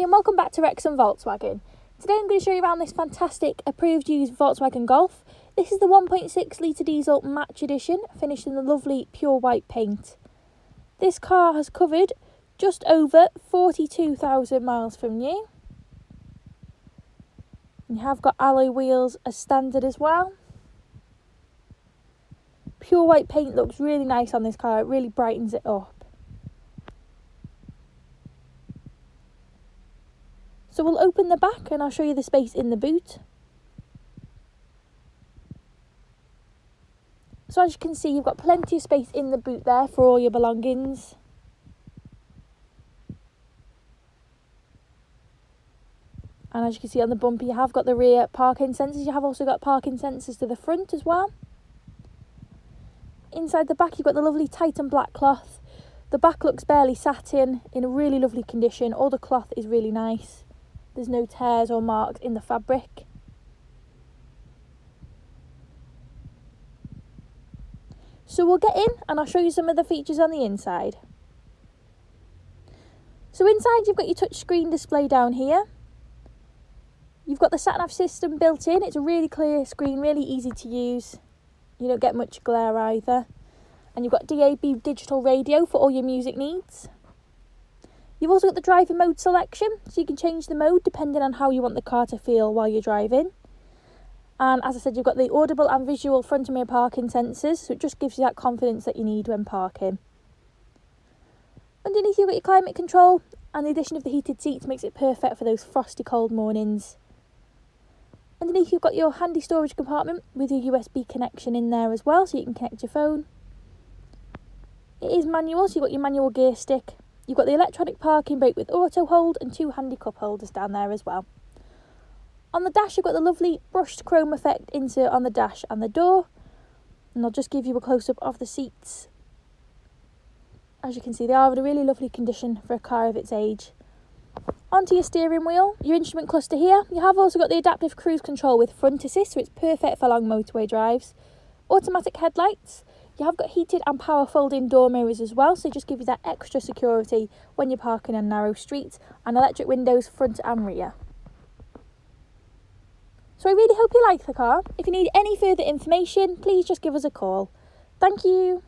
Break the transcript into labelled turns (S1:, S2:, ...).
S1: and welcome back to Wrexham Volkswagen. Today I'm going to show you around this fantastic approved used Volkswagen Golf. This is the 1.6 litre diesel match edition, finished in the lovely pure white paint. This car has covered just over 42,000 miles from new. You have got alloy wheels as standard as well. Pure white paint looks really nice on this car, it really brightens it up. So we'll open the back and I'll show you the space in the boot. So as you can see, you've got plenty of space in the boot there for all your belongings. And as you can see on the bumper, you have got the rear parking sensors. You have also got parking sensors to the front as well. Inside the back, you've got the lovely Titan black cloth. The back looks barely satin, in a really lovely condition. All the cloth is really nice. There's no tears or marks in the fabric. So we'll get in and I'll show you some of the features on the inside. So inside you've got your touchscreen display down here. You've got the sat-nav system built in. It's a really clear screen, really easy to use. You don't get much glare either. And you've got DAB digital radio for all your music needs. You've also got the driver mode selection, so you can change the mode depending on how you want the car to feel while you're driving. And as I said, you've got the audible and visual front and rear parking sensors, so it just gives you that confidence that you need when parking. Underneath you've got your climate control, and the addition of the heated seats makes it perfect for those frosty cold mornings. Underneath you've got your handy storage compartment with your USB connection in there as well, so you can connect your phone. It is manual, so you've got your manual gear stick. You've got the electronic parking brake with auto hold and 2 handy cup holders down there as well. On the dash, you've got the lovely brushed chrome effect insert on the dash and the door. And I'll just give you a close-up of the seats. As you can see, they are in a really lovely condition for a car of its age. Onto your steering wheel, your instrument cluster here. You have also got the adaptive cruise control with front assist, so it's perfect for long motorway drives. Automatic headlights. You have got heated and power folding door mirrors as well, so just give you that extra security when you're parking on narrow streets, and electric windows front and rear. So I really hope you like the car. If you need any further information, please just give us a call. Thank you.